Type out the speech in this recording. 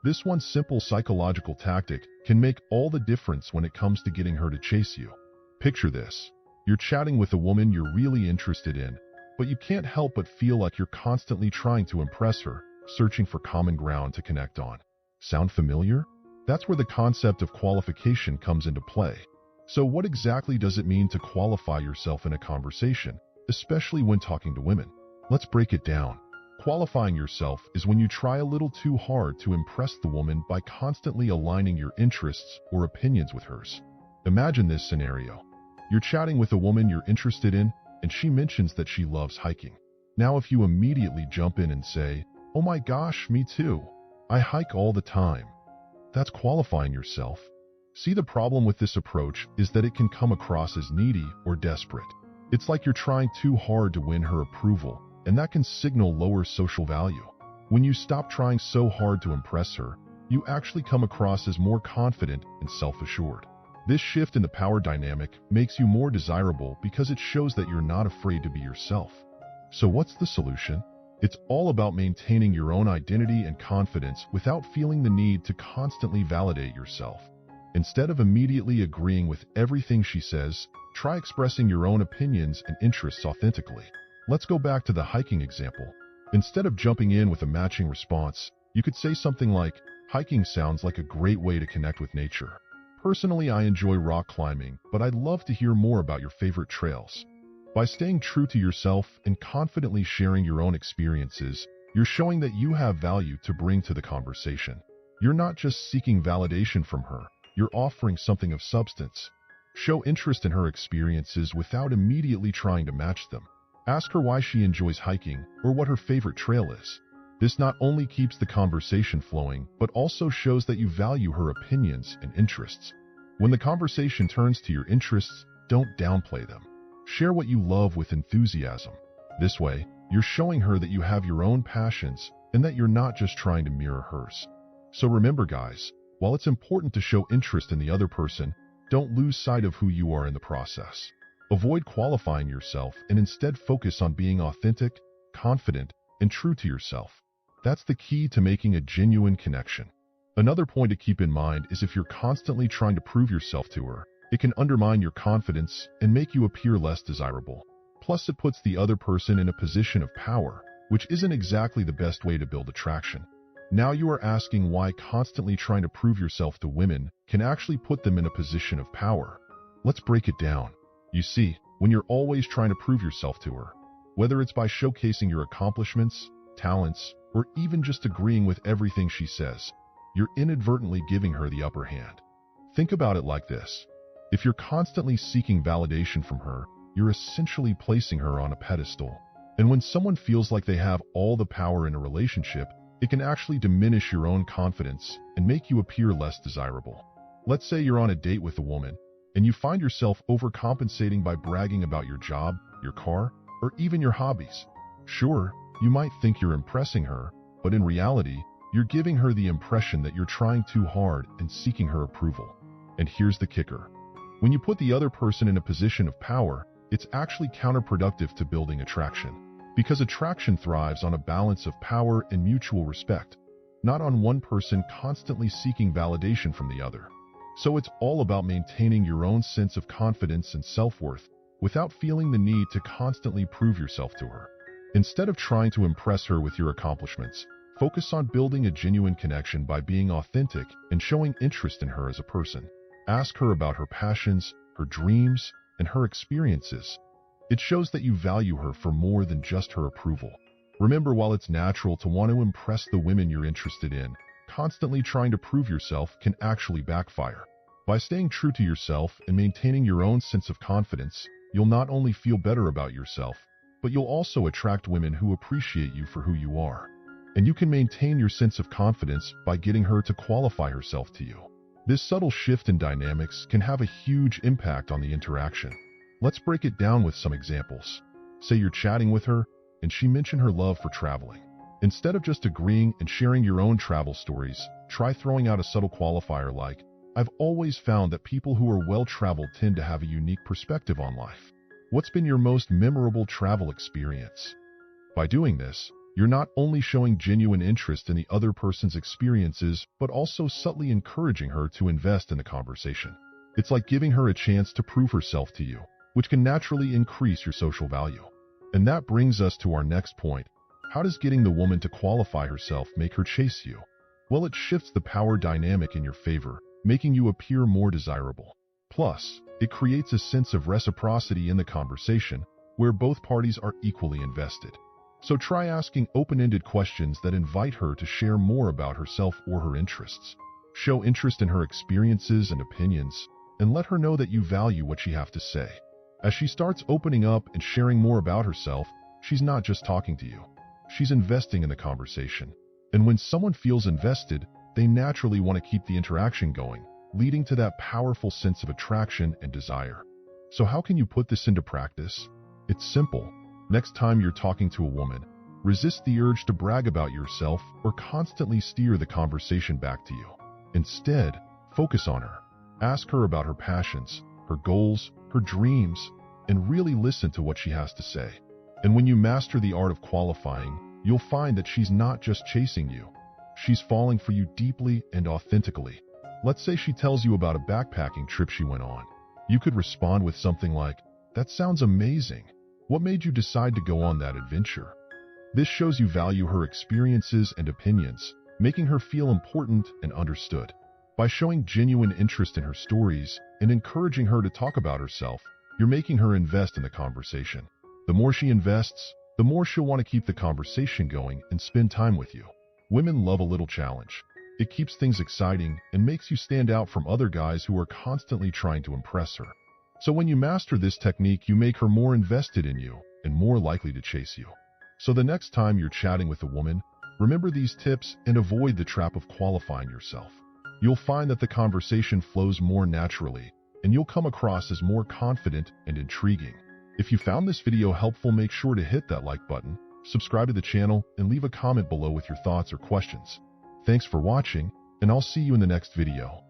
This one simple psychological tactic can make all the difference when it comes to getting her to chase you. Picture this. You're chatting with a woman you're really interested in, but you can't help but feel like you're constantly trying to impress her, searching for common ground to connect on. Sound familiar? That's where the concept of qualification comes into play. So what exactly does it mean to qualify yourself in a conversation, especially when talking to women? Let's break it down. Qualifying yourself is when you try a little too hard to impress the woman by constantly aligning your interests or opinions with hers. Imagine this scenario. You're chatting with a woman you're interested in, and she mentions that she loves hiking. Now, if you immediately jump in and say, "Oh my gosh, me too. I hike all the time." That's qualifying yourself. See, the problem with this approach is that it can come across as needy or desperate. It's like you're trying too hard to win her approval, and that can signal lower social value. When you stop trying so hard to impress her, you actually come across as more confident and self-assured. This shift in the power dynamic makes you more desirable because it shows that you're not afraid to be yourself. So what's the solution? It's all about maintaining your own identity and confidence without feeling the need to constantly validate yourself. Instead of immediately agreeing with everything she says, try expressing your own opinions and interests authentically. Let's go back to the hiking example. Instead of jumping in with a matching response, you could say something like, "Hiking sounds like a great way to connect with nature. Personally, I enjoy rock climbing, but I'd love to hear more about your favorite trails." By staying true to yourself and confidently sharing your own experiences, you're showing that you have value to bring to the conversation. You're not just seeking validation from her, you're offering something of substance. Show interest in her experiences without immediately trying to match them. Ask her why she enjoys hiking or what her favorite trail is. This not only keeps the conversation flowing, but also shows that you value her opinions and interests. When the conversation turns to your interests, don't downplay them. Share what you love with enthusiasm. This way, you're showing her that you have your own passions and that you're not just trying to mirror hers. So remember, guys, while it's important to show interest in the other person, don't lose sight of who you are in the process. Avoid qualifying yourself and instead focus on being authentic, confident, and true to yourself. That's the key to making a genuine connection. Another point to keep in mind is if you're constantly trying to prove yourself to her, it can undermine your confidence and make you appear less desirable. Plus, it puts the other person in a position of power, which isn't exactly the best way to build attraction. Now you are asking why constantly trying to prove yourself to women can actually put them in a position of power. Let's break it down. You see, when you're always trying to prove yourself to her, whether it's by showcasing your accomplishments, talents, or even just agreeing with everything she says, you're inadvertently giving her the upper hand. Think about it like this. If you're constantly seeking validation from her, you're essentially placing her on a pedestal. And when someone feels like they have all the power in a relationship, it can actually diminish your own confidence and make you appear less desirable. Let's say you're on a date with a woman, and you find yourself overcompensating by bragging about your job, your car, or even your hobbies. Sure, you might think you're impressing her, but in reality, you're giving her the impression that you're trying too hard and seeking her approval. And here's the kicker. When you put the other person in a position of power, it's actually counterproductive to building attraction. Because attraction thrives on a balance of power and mutual respect, not on one person constantly seeking validation from the other. So it's all about maintaining your own sense of confidence and self-worth without feeling the need to constantly prove yourself to her. Instead of trying to impress her with your accomplishments, focus on building a genuine connection by being authentic and showing interest in her as a person. Ask her about her passions, her dreams, and her experiences. It shows that you value her for more than just her approval. Remember, while it's natural to want to impress the women you're interested in, constantly trying to prove yourself can actually backfire. By staying true to yourself and maintaining your own sense of confidence, you'll not only feel better about yourself, but you'll also attract women who appreciate you for who you are. And you can maintain your sense of confidence by getting her to qualify herself to you. This subtle shift in dynamics can have a huge impact on the interaction. Let's break it down with some examples. Say you're chatting with her, and she mentioned her love for traveling. Instead of just agreeing and sharing your own travel stories, try throwing out a subtle qualifier like, "I've always found that people who are well-traveled tend to have a unique perspective on life. What's been your most memorable travel experience?" By doing this, You're not only showing genuine interest in the other person's experiences, but also subtly encouraging her to invest in the conversation. It's like giving her a chance to prove herself to you, which can naturally increase your social value. And that brings us to our next point. How does getting the woman to qualify herself make her chase you? Well, it shifts the power dynamic in your favor, making you appear more desirable. Plus, it creates a sense of reciprocity in the conversation, where both parties are equally invested. So try asking open-ended questions that invite her to share more about herself or her interests. Show interest in her experiences and opinions, and let her know that you value what she has to say. As she starts opening up and sharing more about herself, she's not just talking to you. She's investing in the conversation. And when someone feels invested, they naturally want to keep the interaction going, leading to that powerful sense of attraction and desire. So how can you put this into practice? It's simple. Next time you're talking to a woman, resist the urge to brag about yourself or constantly steer the conversation back to you. Instead, focus on her. Ask her about her passions, her goals, her dreams, and really listen to what she has to say. And when you master the art of qualifying, you'll find that she's not just chasing you. She's falling for you deeply and authentically. Let's say she tells you about a backpacking trip she went on. You could respond with something like, "That sounds amazing. What made you decide to go on that adventure?" This shows you value her experiences and opinions, making her feel important and understood. By showing genuine interest in her stories and encouraging her to talk about herself, you're making her invest in the conversation. The more she invests, the more she'll want to keep the conversation going and spend time with you. Women love a little challenge. It keeps things exciting and makes you stand out from other guys who are constantly trying to impress her. So when you master this technique, you make her more invested in you and more likely to chase you. So the next time you're chatting with a woman, remember these tips and avoid the trap of qualifying yourself. You'll find that the conversation flows more naturally, and you'll come across as more confident and intriguing. If you found this video helpful, make sure to hit that like button, subscribe to the channel, and leave a comment below with your thoughts or questions. Thanks for watching, and I'll see you in the next video.